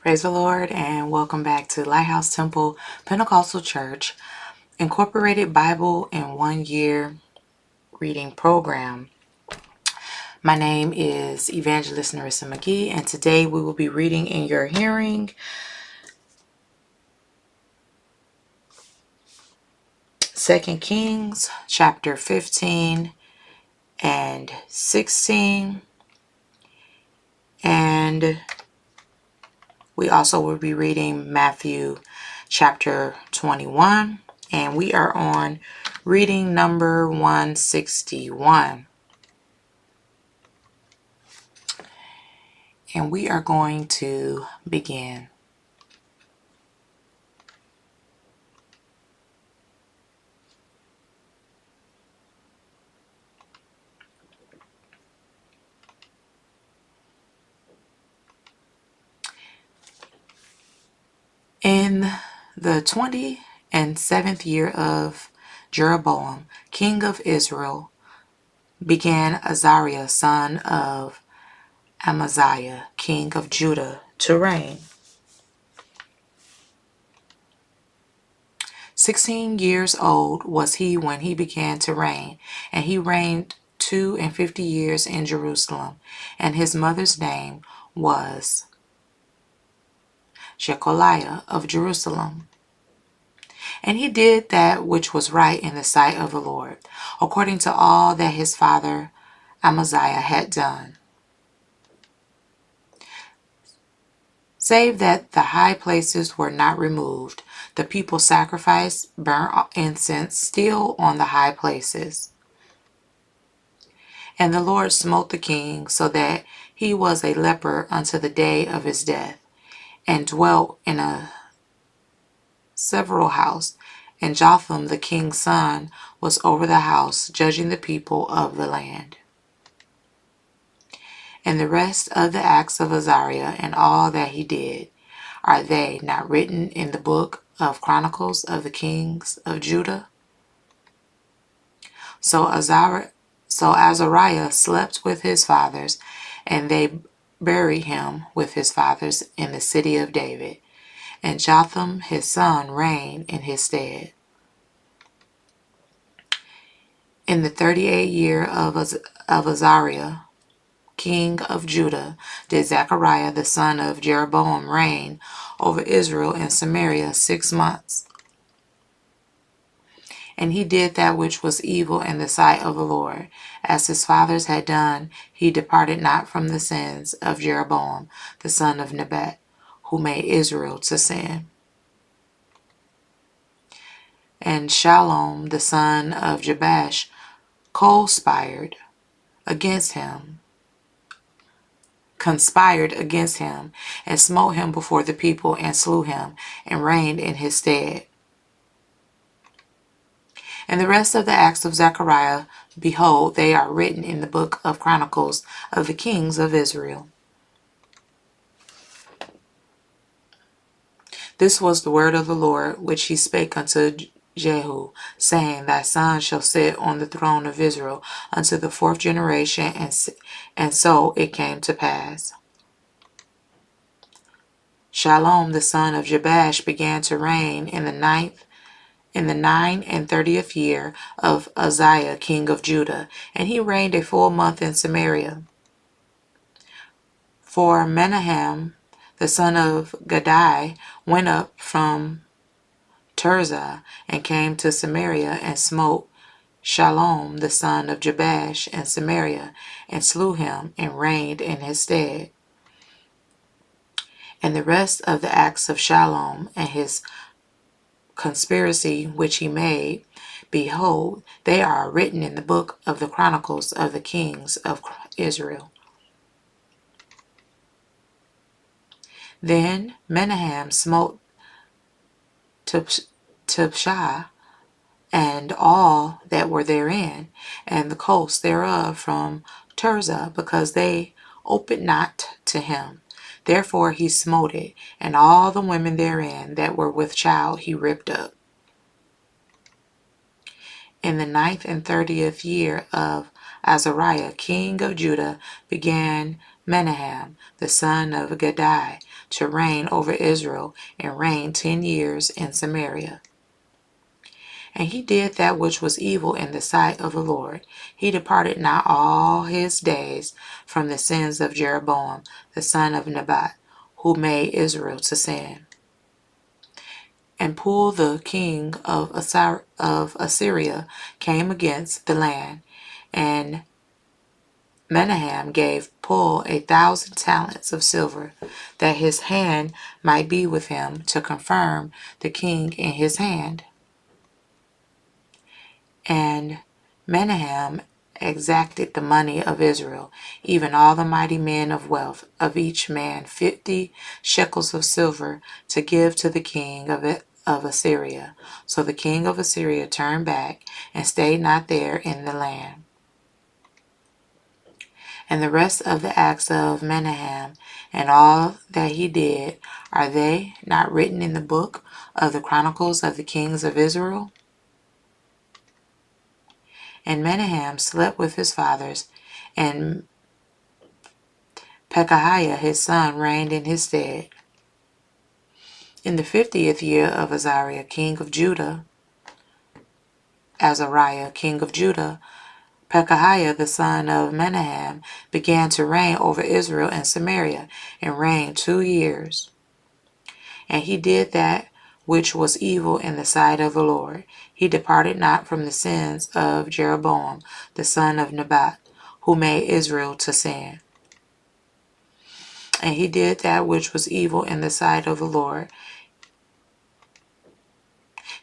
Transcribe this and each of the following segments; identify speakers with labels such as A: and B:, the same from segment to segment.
A: Praise the Lord and welcome back to Lighthouse Temple Pentecostal Church Incorporated Bible in 1 Year Reading Program. My name is Evangelist Narissa McGee, and today we will be reading in your hearing 2 Kings chapter 15 and 16, and we also will be reading Matthew chapter 21, and we are on reading number 161. And we are going to begin. In the 27th year of Jeroboam, king of Israel, began Azariah, son of Amaziah, king of Judah, to reign. 16 years old was he when he began to reign, and he reigned 52 years in Jerusalem, and his mother's name was Jecoliah of Jerusalem. And he did that which was right in the sight of the Lord, according to all that his father Amaziah had done, save that the high places were not removed. The people sacrificed burnt incense still on the high places. And the Lord smote the king, so that he was a leper unto the day of his death, and dwelt in a several house. And Jotham the king's son was over the house, judging the people of the land. And the rest of the acts of Azariah and all that he did, are they not written in the book of Chronicles of the kings of Judah? So Azariah slept with his fathers, and they buried him with his fathers in the city of David. And Jotham his son reigned in his stead. In the 38th year of Azariah, king of Judah, did Zechariah the son of Jeroboam reign over Israel and Samaria 6 months. And he did that which was evil in the sight of the Lord. As his fathers had done, he departed not from the sins of Jeroboam the son of Nebat, who made Israel to sin. And Shallum the son of Jabesh conspired against him, and smote him before the people, and slew him, and reigned in his stead. And the rest of the acts of Zechariah, behold, they are written in the book of Chronicles of the kings of Israel. This was the word of the Lord, which he spake unto Jehu, saying, Thy son shall sit on the throne of Israel unto the 4th generation. And so it came to pass. Shallum the son of Jabesh began to reign in the 39th year of Uzziah king of Judah, and he reigned a full month in Samaria. For Menahem the son of Gadai went up from Tirzah and came to Samaria, and smote Shallum the son of Jabesh in Samaria, and slew him, and reigned in his stead. And the rest of the acts of Shallum and his conspiracy which he made, behold, they are written in the book of the Chronicles of the kings of Israel. Then Menahem smote Tibshah and all that were therein, and the coast thereof from Tirzah, because they opened not to him. Therefore he smote it, and all the women therein that were with child he ripped up. In the 9th and 30th year of Azariah king of Judah began Menahem, the son of Gadai, to reign over Israel, and reigned 10 years in Samaria. And he did that which was evil in the sight of the Lord. He departed not all his days from the sins of Jeroboam, the son of Nebat, who made Israel to sin. And Pul, the king of Assyria, came against the land, and Menahem gave Pul 1,000 talents of silver, that his hand might be with him, to confirm the king in his hand. And Menahem exacted the money of Israel, even all the mighty men of wealth, of each man 50 shekels of silver, to give to the king of Assyria. So the king of Assyria turned back, and stayed not there in the land. And the rest of the acts of Menahem, and all that he did, are they not written in the book of the Chronicles of the Kings of Israel? And Menahem slept with his fathers, and Pekahiah his son reigned in his stead. In the 50th year of Azariah king of Judah, Pekahiah the son of Menahem began to reign over Israel and Samaria, and reigned 2 years. And he did that which was evil in the sight of the Lord. He departed not from the sins of Jeroboam the son of Nebat, who made Israel to sin. And he did that which was evil in the sight of the Lord.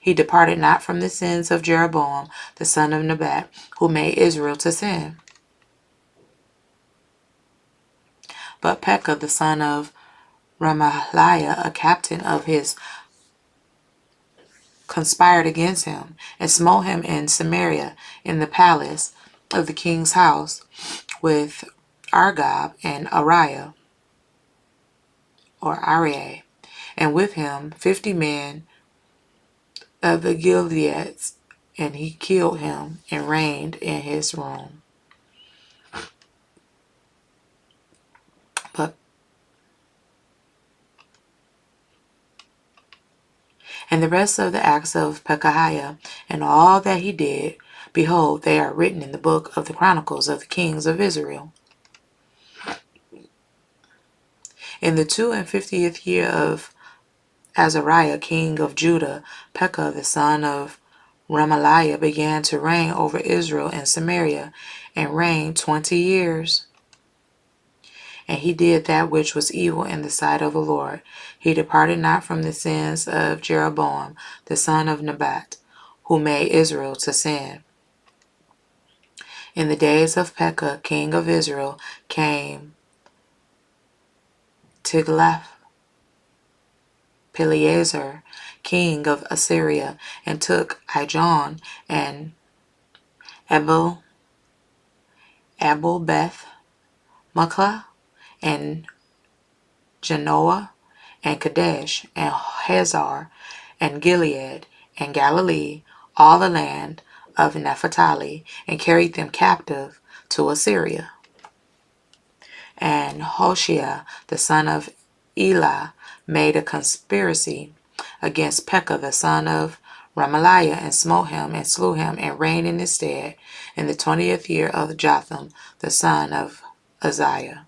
A: He departed not from the sins of Jeroboam the son of Nebat, who made Israel to sin. But Pekah the son of Remaliah, a captain of his, conspired against him, and smote him in Samaria, in the palace of the king's house, with Argob and Ariah, and with him 50 men of the Gileadites, and he killed him, and reigned in his room. And the rest of the acts of Pekahiah, and all that he did, behold, they are written in the book of the Chronicles of the Kings of Israel. In the 52nd year of Azariah king of Judah, Pekah the son of Remaliah began to reign over Israel and Samaria, and reigned 20 years. And he did that which was evil in the sight of the Lord. He departed not from the sins of Jeroboam the son of Nebat, who made Israel to sin. In the days of Pekah king of Israel came Tiglath-Pileser king of Assyria, and took Ijon and Abel-Beth-Maachah, and Genoa, and Kadesh, and Hazar, and Gilead, and Galilee, all the land of Naphtali, and carried them captive to Assyria. And Hoshea, the son of Elah, made a conspiracy against Pekah, the son of Remaliah, and smote him, and slew him, and reigned in his stead, in the 20th year of Jotham, the son of Uzziah.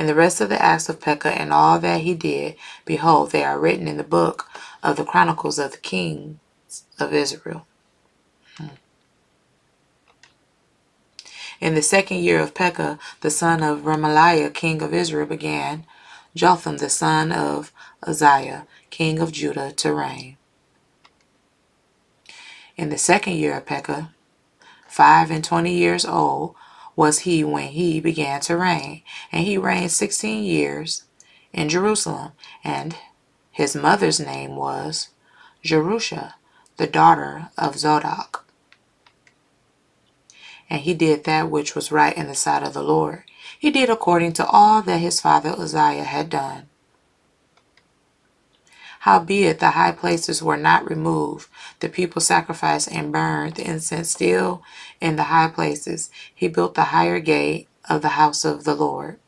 A: And the rest of the acts of Pekah, and all that he did, behold, they are written in the book of the Chronicles of the Kings of Israel. In the 2nd year of Pekah, the son of Remaliah, king of Israel, began Jotham, the son of Uzziah, king of Judah, to reign. In the 2nd year of Pekah, 25 years old was he when he began to reign, and he reigned 16 years in Jerusalem, and his mother's name was Jerusha, the daughter of Zadok. And he did that which was right in the sight of the Lord. He did according to all that his father Uzziah had done. Howbeit the high places were not removed. The people sacrificed and burned the incense still in the high places. He built the higher gate of the house of the Lord.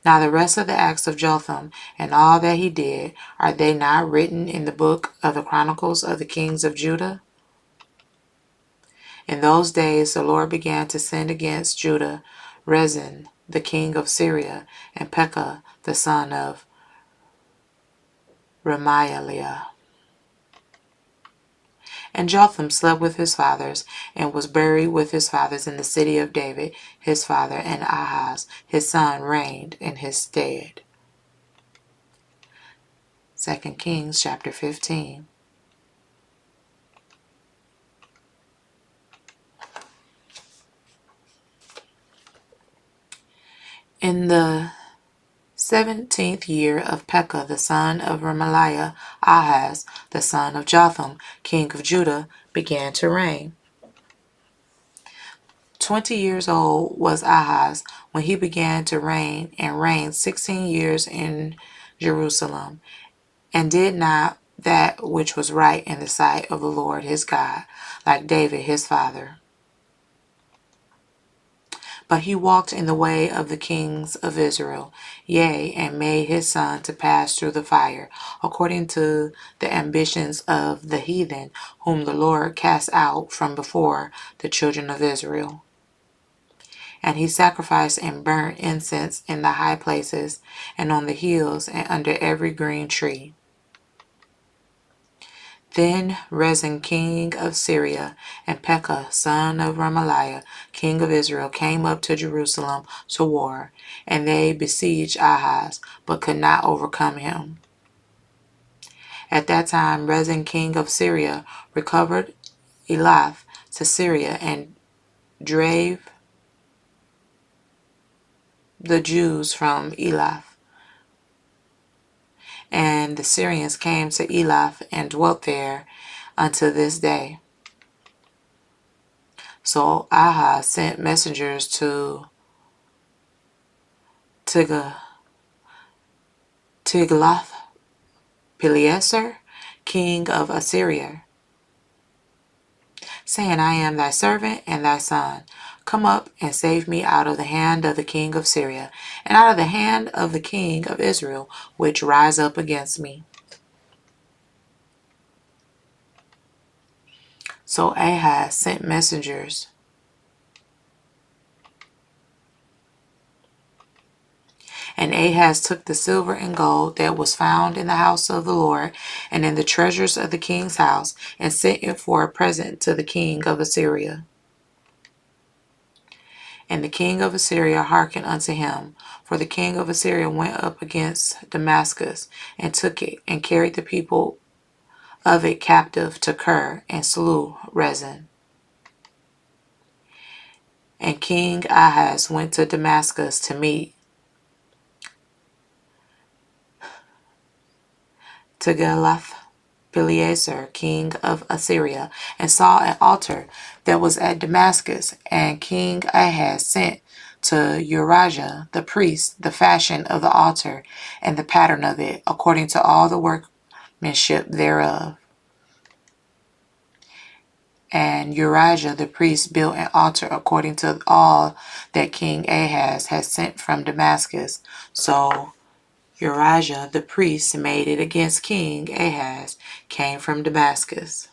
A: Now the rest of the acts of Jotham and all that he did, are they not written in the book of the Chronicles of the kings of Judah? In those days the Lord began to send against Judah Rezin, the king of Syria, and Pekah, the son of Remaliah. And Jotham slept with his fathers, and was buried with his fathers in the city of David his father, and Ahaz his son reigned in his stead. 2 Kings chapter 15. In the 17th year of Pekah the son of Remaliah, Ahaz the son of Jotham, king of Judah, began to reign. 20 years old was Ahaz when he began to reign, and reigned 16 years in Jerusalem, and did not that which was right in the sight of the Lord his God, like David his father. But he walked in the way of the kings of Israel, yea, and made his son to pass through the fire, according to the ambitions of the heathen, whom the Lord cast out from before the children of Israel. And he sacrificed and burnt incense in the high places, and on the hills, and under every green tree. Then Rezin king of Syria and Pekah son of Remaliah king of Israel came up to Jerusalem to war, and they besieged Ahaz, but could not overcome him. At that time Rezin king of Syria recovered Elath to Syria, and drave the Jews from Elath. And the Syrians came to Elath and dwelt there unto this day. So Ahaz sent messengers to Tiglath-Pileser, king of Assyria, saying, I am thy servant and thy son. Come up and save me out of the hand of the king of Syria, and out of the hand of the king of Israel, which rise up against me. So Ahaz sent messengers, and Ahaz took the silver and gold that was found in the house of the Lord, and in the treasures of the king's house, and sent it for a present to the king of Assyria. And the king of Assyria hearkened unto him, for the king of Assyria went up against Damascus, and took it, and carried the people of it captive to Kir, and slew Rezin. And King Ahaz went to Damascus to meet Tiglath-Pileser, king of Assyria, and saw an altar that was at Damascus. And King Ahaz sent to Urijah the priest the fashion of the altar and the pattern of it, according to all the workmanship thereof. And Urijah the priest built an altar according to all that King Ahaz had sent from Damascus. So Urijah the priest made it against King Ahaz, came from Damascus.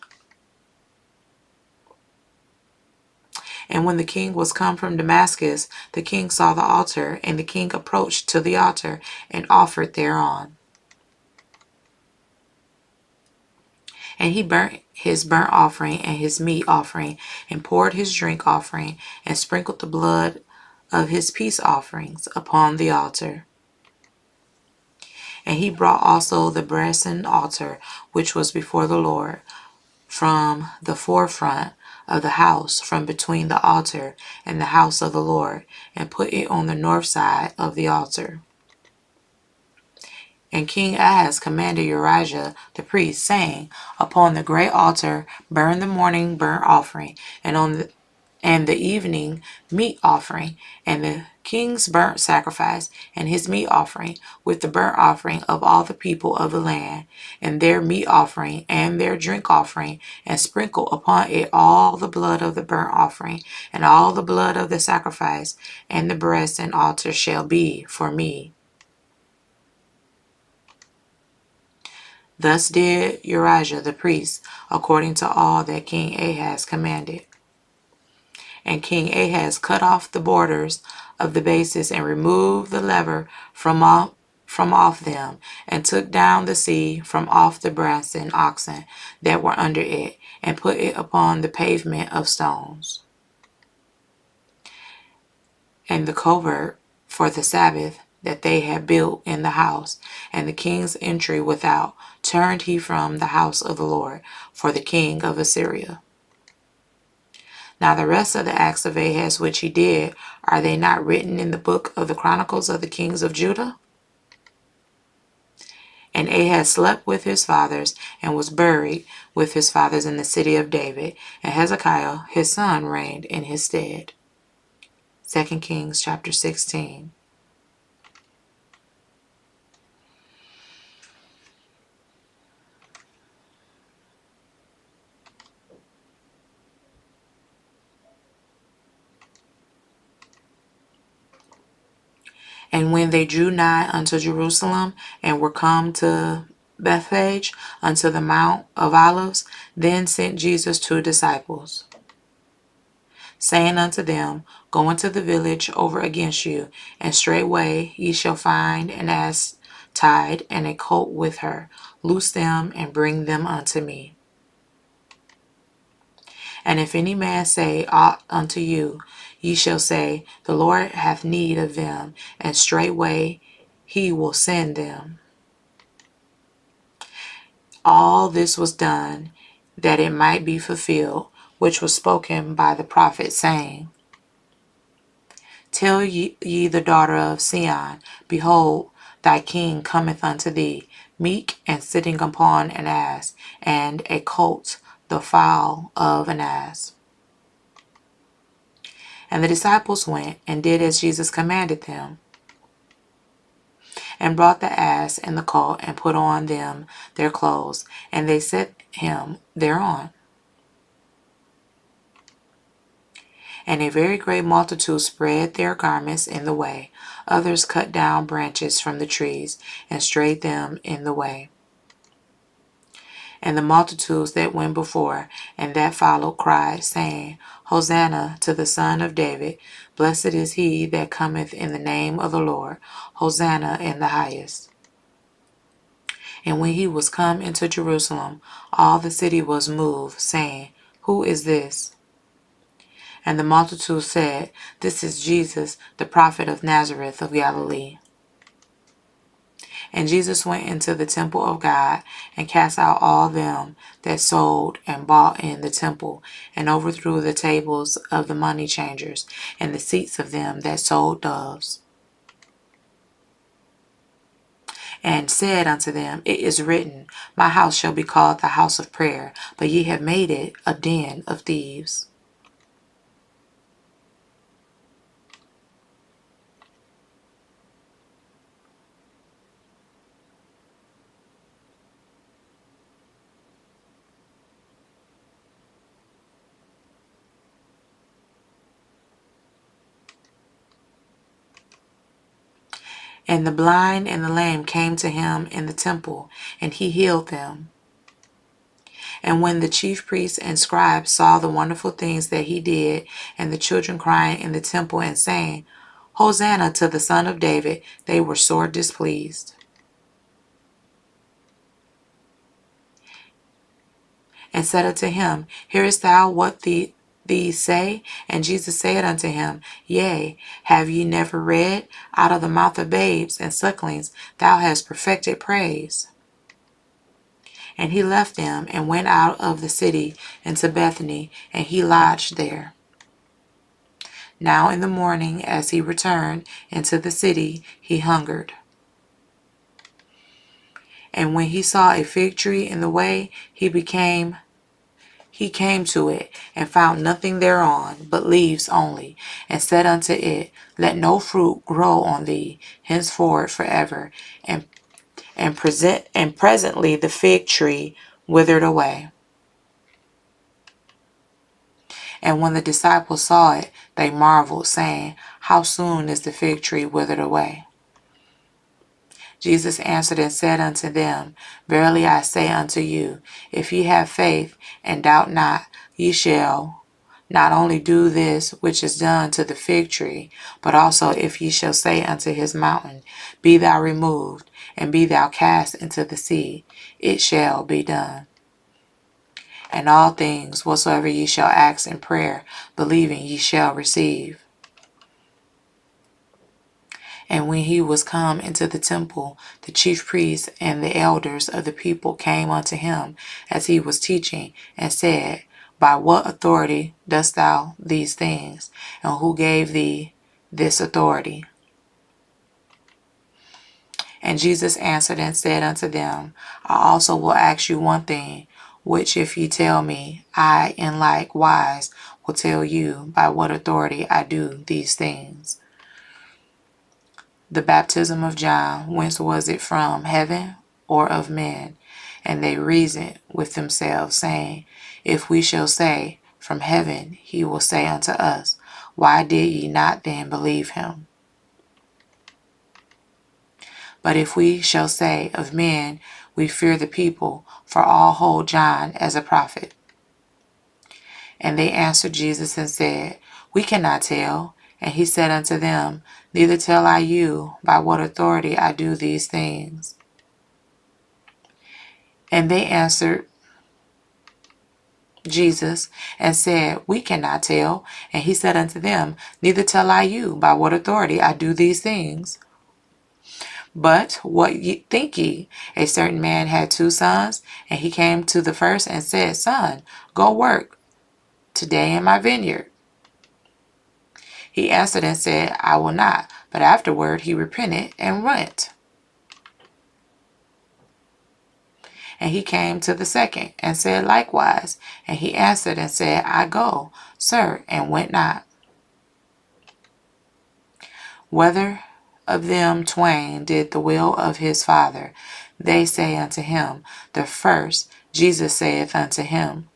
A: And when the king was come from Damascus, the king saw the altar, and the king approached to the altar, and offered thereon. And he burnt his burnt offering and his meat offering, and poured his drink offering, and sprinkled the blood of his peace offerings upon the altar. And he brought also the brazen altar, which was before the Lord, from the forefront of the house, from between the altar and the house of the Lord, and put it on the north side of the altar. And King Ahaz commanded Urijah the priest, saying, Upon the great altar burn the morning burnt offering, and and the evening meat offering, and the king's burnt sacrifice, and his meat offering, with the burnt offering of all the people of the land, and their meat offering, and their drink offering, and sprinkle upon it all the blood of the burnt offering, and all the blood of the sacrifice, and the breast and altar shall be for me. Thus did Urijah the priest, according to all that King Ahaz commanded. And King Ahaz cut off the borders of the bases and removed the lever from off them, and took down the sea from off the brass and oxen that were under it, and put it upon the pavement of stones. And the covert for the Sabbath that they had built in the house, and the king's entry without, turned he from the house of the Lord for the king of Assyria. Now the rest of the acts of Ahaz which he did, are they not written in the book of the Chronicles of the kings of Judah? And Ahaz slept with his fathers, and was buried with his fathers in the city of David, and Hezekiah his son reigned in his stead. 2 Kings chapter 16. And when they drew nigh unto Jerusalem, and were come to Bethphage, unto the Mount of Olives, then sent Jesus 2 disciples, saying unto them, Go into the village over against you, and straightway ye shall find an ass tied, and a colt with her. Loose them, and bring them unto me. And if any man say aught unto you, ye shall say, The Lord hath need of them, and straightway he will send them. All this was done, that it might be fulfilled, which was spoken by the prophet, saying, Tell ye the daughter of Sion, Behold, thy king cometh unto thee, meek and sitting upon an ass, and a colt, the foal of an ass. And the disciples went, and did as Jesus commanded them, and brought the ass and the colt, and put on them their clothes, and they set him thereon. And a very great multitude spread their garments in the way. Others cut down branches from the trees, and strayed them in the way. And the multitudes that went before and that followed cried, saying, Hosanna to the Son of David. Blessed is he that cometh in the name of the Lord. Hosanna in the highest. And when he was come into Jerusalem, all the city was moved, saying, Who is this? And the multitude said, This is Jesus, the prophet of Nazareth of Galilee. And Jesus went into the temple of God, and cast out all them that sold and bought in the temple, and overthrew the tables of the money changers, and the seats of them that sold doves. And said unto them, It is written, My house shall be called the house of prayer, but ye have made it a den of thieves. And the blind and the lame came to him in the temple, and he healed them. And when the chief priests and scribes saw the wonderful things that he did, and the children crying in the temple and saying, Hosanna to the Son of David, they were sore displeased. And said unto him, Hearest thou what these say? And Jesus said unto him, Yea, have ye never read, Out of the mouth of babes and sucklings thou hast perfected praise? And he left them, and went out of the city into Bethany, and he lodged there. Now in the morning, as he returned into the city, he hungered. And when he saw a fig tree in the way, he became he came to it, and found nothing thereon, but leaves only, and said unto it, Let no fruit grow on thee henceforward forever. And presently the fig tree withered away. And when the disciples saw it, they marveled, saying, How soon is the fig tree withered away? Jesus answered and said unto them, Verily I say unto you, if ye have faith, and doubt not, ye shall not only do this which is done to the fig tree, but also if ye shall say unto his mountain, Be thou removed, and be thou cast into the sea, it shall be done. And all things whatsoever ye shall ask in prayer, believing ye shall receive. And when he was come into the temple, the chief priests and the elders of the people came unto him as he was teaching, and said, By what authority dost thou these things? And who gave thee this authority? And Jesus answered and said unto them, I also will ask you one thing, which if ye tell me, I in like wise will tell you by what authority I do these things. The baptism of John, whence was it, from heaven or of men? And they reasoned with themselves, saying, If we shall say, From heaven, he will say unto us, Why did ye not then believe him? But if we shall say, Of men, we fear the people, for all hold John as a prophet. And they answered Jesus and said, We cannot tell. And he said unto them, Neither tell I you by what authority I do these things. And they answered Jesus and said, We cannot tell. And he said unto them, Neither tell I you by what authority I do these things. But what think ye? A certain man had 2 sons, and he came to the first and said, Son, go work today in my vineyard. He answered and said, I will not. But afterward he repented and went. And he came to the second and said likewise. And he answered and said, I go, sir, and went not. Whether of them twain did the will of his father? They say unto him, the first. Jesus saith unto them,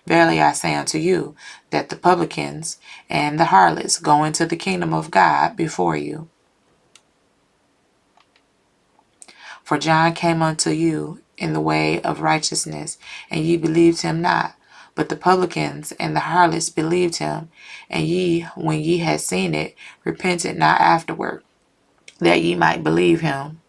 A: Verily I say unto you, that the publicans and the harlots go into the kingdom of God before you. For John came unto you in the way of righteousness, and ye believed him not. But the publicans and the harlots believed him, and ye, when ye had seen it, repented not afterward, that ye might believe him.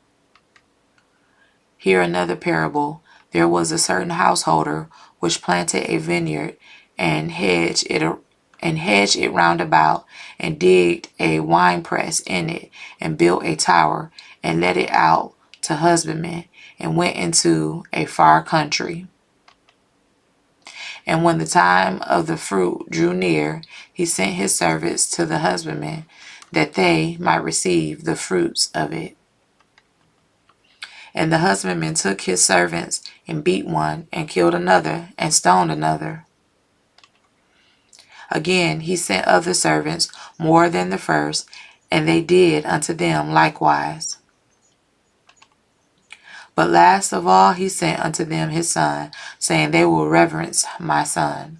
A: Hear another parable. There was a certain householder which planted a vineyard, and hedged it round about, and digged a winepress in it, and built a tower, and let it out to husbandmen, and went into a far country. And when the time of the fruit drew near, he sent his servants to the husbandmen, that they might receive the fruits of it. And the husbandman took his servants, and beat one, and killed another, and stoned another. Again he sent other servants, more than the first, and they did unto them likewise. But last of all he sent unto them his son, saying, They will reverence my son.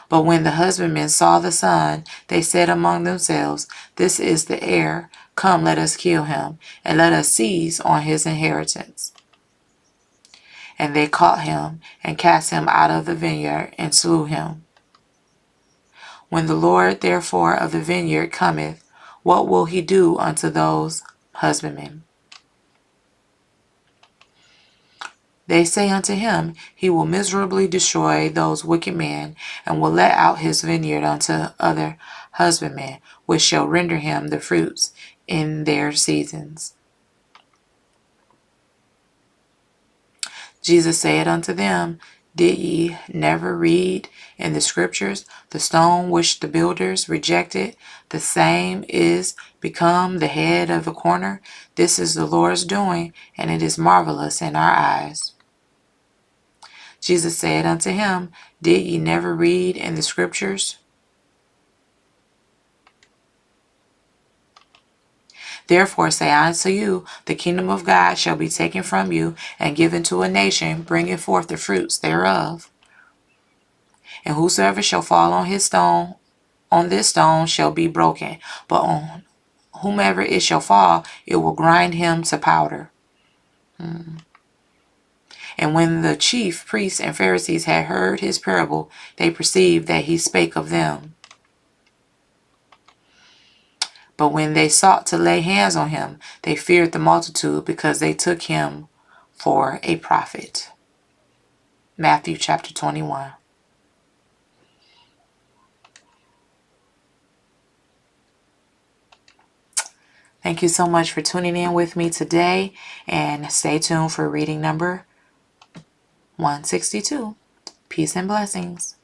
A: But when the husbandmen saw the son, they said among themselves, This is the heir. Come, let us kill him, and let us seize on his inheritance. And they caught him, and cast him out of the vineyard, and slew him. When the Lord therefore of the vineyard cometh, what will he do unto those husbandmen? They say unto him, He will miserably destroy those wicked men, and will let out his vineyard unto other husbandmen, which shall render him the fruits in their seasons. Jesus said unto them, Did ye never read in the scriptures, the stone which the builders rejected, the same is become the head of the corner? This is the Lord's doing, and it is marvelous in our eyes. Jesus said unto him, Did ye never read in the scriptures? Therefore say I unto you, the kingdom of God shall be taken from you, and given to a nation, bringing forth the fruits thereof. And whosoever shall fall on this stone shall be broken, but on whomever it shall fall, it will grind him to powder. And when the chief priests and Pharisees had heard his parable, they perceived that he spake of them. But when they sought to lay hands on him, they feared the multitude, because they took him for a prophet. Matthew chapter 21. Thank you so much for tuning in with me today, and stay tuned for reading number 162. Peace and blessings.